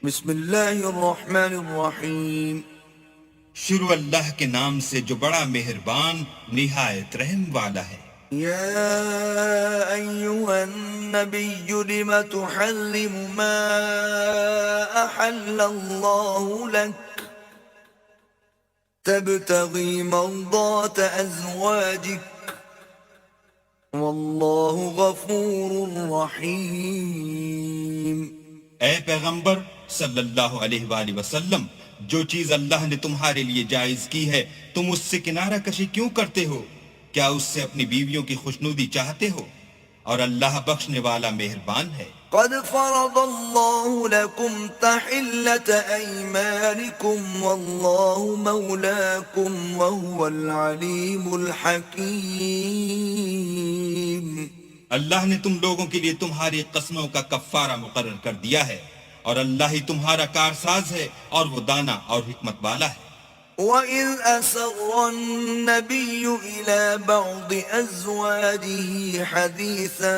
بسم اللہ الرحمن الرحیم. شروع اللہ کے نام سے جو بڑا مہربان نہایت رحم والا ہے. یا ایہا النبی لم تحرم ما احل اللہ لک تبتغی مرضات ازواجک واللہ غفور رحیم. اے پیغمبر صلی اللہ علیہ وآلہ وسلم، جو چیز اللہ نے تمہارے لیے جائز کی ہے تم اس سے کنارہ کشی کیوں کرتے ہو؟ کیا اس سے اپنی بیویوں کی خوشنودی چاہتے ہو؟ اور اللہ بخشنے والا مہربان ہے. قد فرض اللہ لکم تحلة ایمانکم واللہ مولاکم وهو العلیم الحکیم. اللہ نے تم لوگوں کے لیے تمہاری قسموں کا کفارہ مقرر کر دیا ہے، اور اللہ ہی تمہارا کارساز ہے اور وہ دانا اور حکمت والا ہے. وَإِذْ أَسَرَّ النَّبِيُّ إِلَى بَعْضِ أَزْوَاجِهِ حَدِيثًا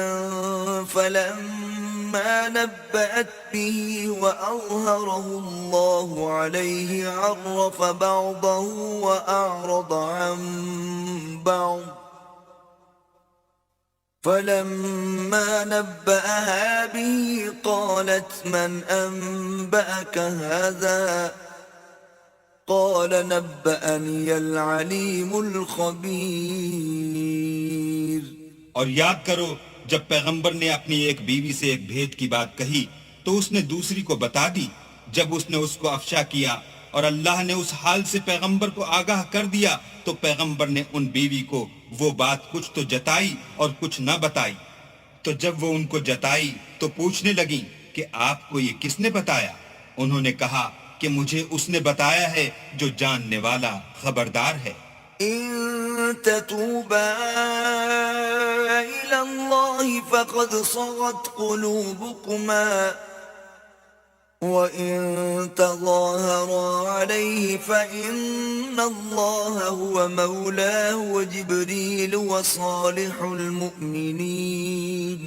فَلَمَّا نَبَّأَتْ بِهِ وَأَظْهَرَهُ اللَّهُ عَلَيْهِ عَرَّفَ بَعْضَهُ وَأَعْرَضَ عَنْ بَعْضٍ فَلَمَّا نَبَّأَهَا بِهِ قَالَتْ مَنْ أَنْبَأَكَ هَذَا قال نبأني العليم الخبير. اور یاد کرو جب پیغمبر نے اپنی ایک بیوی سے ایک بھید کی بات کہی تو اس نے دوسری کو بتا دی. جب اس نے اس کو افشا کیا اور اللہ نے اس حال سے پیغمبر کو آگاہ کر دیا تو پیغمبر نے ان بیوی کو وہ بات کچھ تو جتائی اور کچھ نہ بتائی. تو جب وہ ان کو جتائی تو پوچھنے لگیں کہ آپ کو یہ کس نے بتایا؟ انہوں نے کہا کہ مجھے اس نے بتایا ہے جو جاننے والا خبردار ہے. ان تتوبا الى الله فقد صغت قلوبكما وان تظاهرا عليه فان الله هو مولاه وجبريل وصالح المؤمنين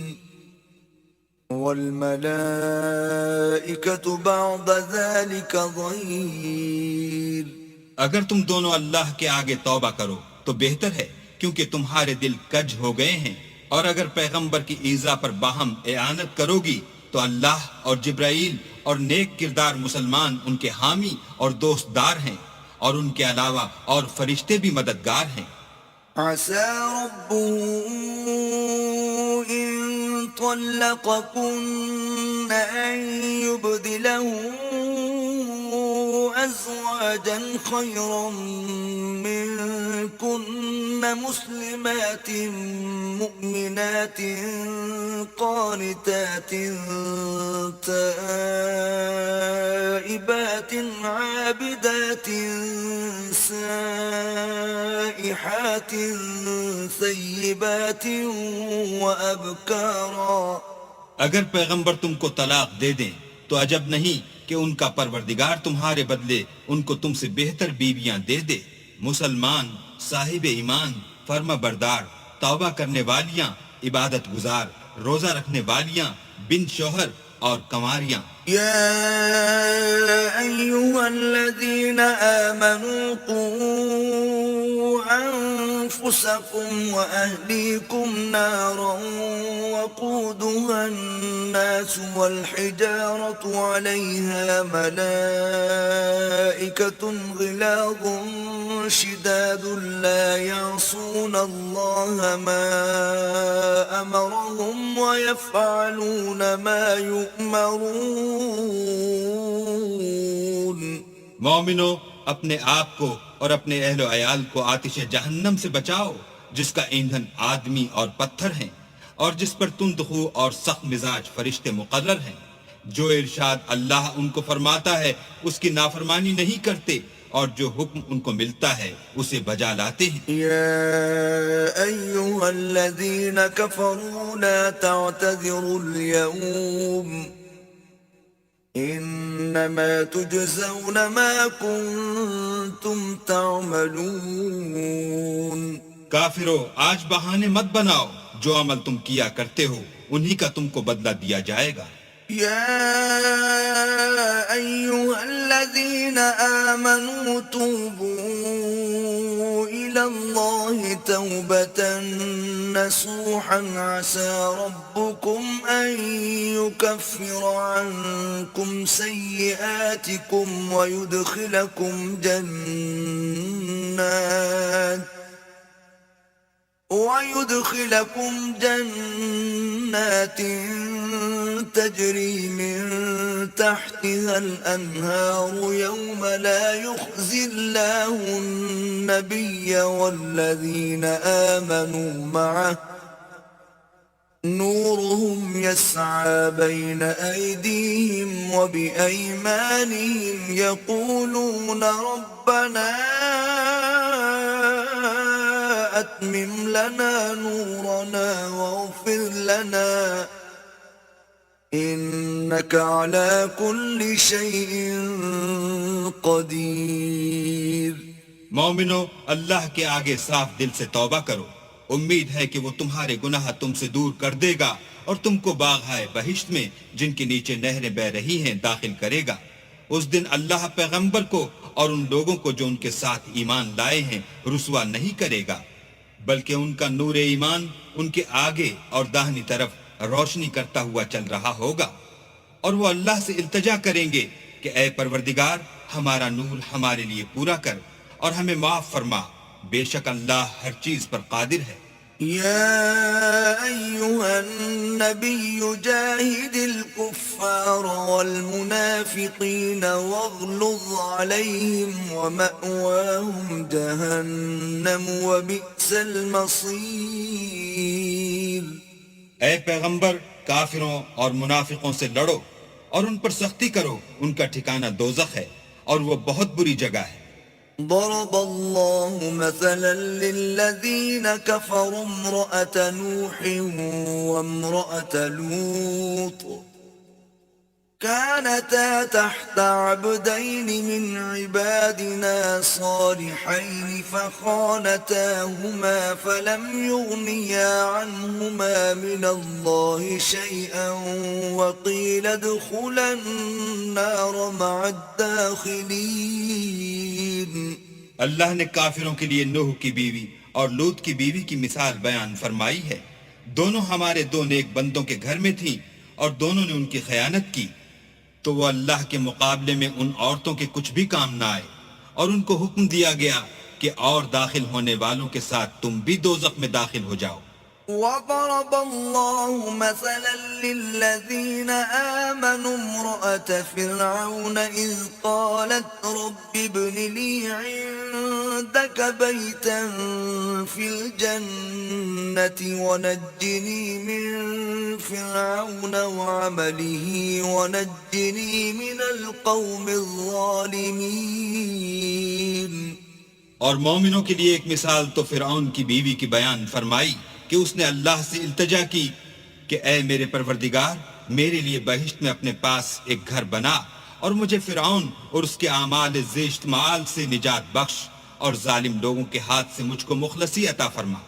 والملائکۃ بعد ذلك ظہیر. اگر تم دونوں اللہ کے آگے توبہ کرو تو بہتر ہے، کیونکہ تمہارے دل کج ہو گئے ہیں. اور اگر پیغمبر کی ایذا پر باہم اعانت کرو گی تو اللہ اور جبرائیل اور نیک کردار مسلمان ان کے حامی اور دوست دار ہیں، اور ان کے علاوہ اور فرشتے بھی مددگار ہیں. عسى ربه إن طلقكن أن يبدله أزواجا خيرا منكن مسلمات مؤمنات قانتات تائبات عابدات سائحات ثیبات وابکارا. اگر پیغمبر تم کو طلاق دے دیں تو عجب نہیں کہ ان کا پروردگار تمہارے بدلے ان کو تم سے بہتر بیویاں دے دے، مسلمان، صاحب ایمان، فرما بردار، توبہ کرنے والیاں، عبادت گزار، روزہ رکھنے والیاں، بن شوہر اور کنواریاں. يا أيها الذين آمنوا قوا أنفسكم وأهليكم نارا وقودها الناس والحجارة عليها ملائكة غلاظ شداد لا يعصون الله ما أمرهم ويفعلون ما يؤمرون. مومنو، اپنے آپ کو اور اپنے اہل و عیال کو آتش جہنم سے بچاؤ جس کا ایندھن آدمی اور پتھر ہیں، اور جس پر تند خو اور سخت مزاج فرشتے مقرر ہیں. جو ارشاد اللہ ان کو فرماتا ہے اس کی نافرمانی نہیں کرتے، اور جو حکم ان کو ملتا ہے اسے بجا لاتے ہیں. يا أيها الذين كفروا لا تعتذروا اليوم إنما تجزون ما كنتم تعملون. کافرو، آج بہانے مت بناؤ، جو عمل تم کیا کرتے ہو انہی کا تم کو بدلہ دیا جائے گا. يا أيها الذين آمنوا توبوا إلى الله توبة نصوحا عسى ربكم أن يكفر عنكم سيئاتكم ويدخلكم جنات تجري من تحتها الأنهار يوم لا يخزي الله النبي والذين آمنوا معه نورهم يسعى بين أيديهم وبأيمانهم يقولون ربنا أتمم لنا نورنا واغفر لنا إنك على كل شيء قدير. مومنو، اللہ کے آگے صاف دل سے توبہ کرو. امید ہے کہ وہ تمہارے گناہ تم سے دور کر دے گا اور تم کو باغ بہشت میں جن کے نیچے نہریں بہ رہی ہیں داخل کرے گا. اس دن اللہ پیغمبر کو اور ان لوگوں کو جو ان کے ساتھ ایمان لائے ہیں رسوا نہیں کرے گا، بلکہ ان کا نور ایمان ان کے آگے اور داہنی طرف روشنی کرتا ہوا چل رہا ہوگا، اور وہ اللہ سے التجا کریں گے کہ اے پروردگار ہمارا نور ہمارے لیے پورا کر اور ہمیں معاف فرما، بے شک اللہ ہر چیز پر قادر ہے. يا أيها النبي جاهد الكفار والمنافقين واغلظ عليهم ومأواهم جهنم وبئس المصير. اے پیغمبر کافروں اور منافقوں سے لڑو اور ان پر سختی کرو، ان کا ٹھکانہ دوزخ ہے اور وہ بہت بری جگہ ہے. ضرب الله مثلا للذين كفروا امرأة نوح وامرأة لوط كانتا تحت عبدين من عبادنا صالحين فخانتاهما فلم يغنيا عنهما من الله شيئا وقيل ادخلا النار مع الداخلين. اللہ نے کافروں کے لیے نوح کی بیوی اور لوط کی بیوی کی مثال بیان فرمائی ہے. دونوں ہمارے دو نیک بندوں کے گھر میں تھیں اور دونوں نے ان کی خیانت کی، تو وہ اللہ کے مقابلے میں ان عورتوں کے کچھ بھی کام نہ آئے، اور ان کو حکم دیا گیا کہ اور داخل ہونے والوں کے ساتھ تم بھی دوزخ میں داخل ہو جاؤ. وضرب الله مثلا للذين آمنوا امرأة فرعون إذ قالت رب ابن لي عندك بيتا في الجنة ونجني من فرعون وعمله ونجني من القوم الظالمين. اور مومنوں کے لیے ایک مثال تو فرعون کی بیوی کی بیان فرمائی کہ اس نے اللہ سے التجا کی کہ اے میرے پروردگار میرے لیے بہشت میں اپنے پاس ایک گھر بنا اور مجھے فرعون اور اس کے اعمال زشت معال سے نجات بخش اور ظالم لوگوں کے ہاتھ سے مجھ کو مخلصی عطا فرما.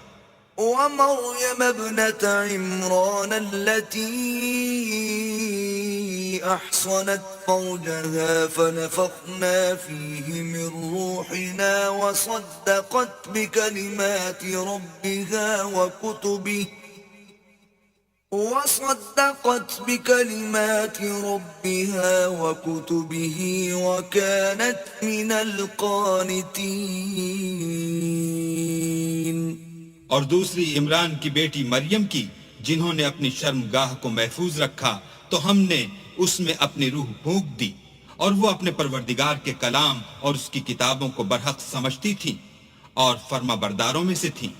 ومريم ابنة عمران التي أحصنت فرجها فنفخنا فيه من روحنا وصدقت بكلمات ربها وكتبه وكانت من القانتين. اور دوسری عمران کی بیٹی مریم کی جنہوں نے اپنی شرمگاہ کو محفوظ رکھا تو ہم نے اس میں اپنی روح پھونک دی اور وہ اپنے پروردگار کے کلام اور اس کی کتابوں کو برحق سمجھتی تھی اور فرما برداروں میں سے تھی.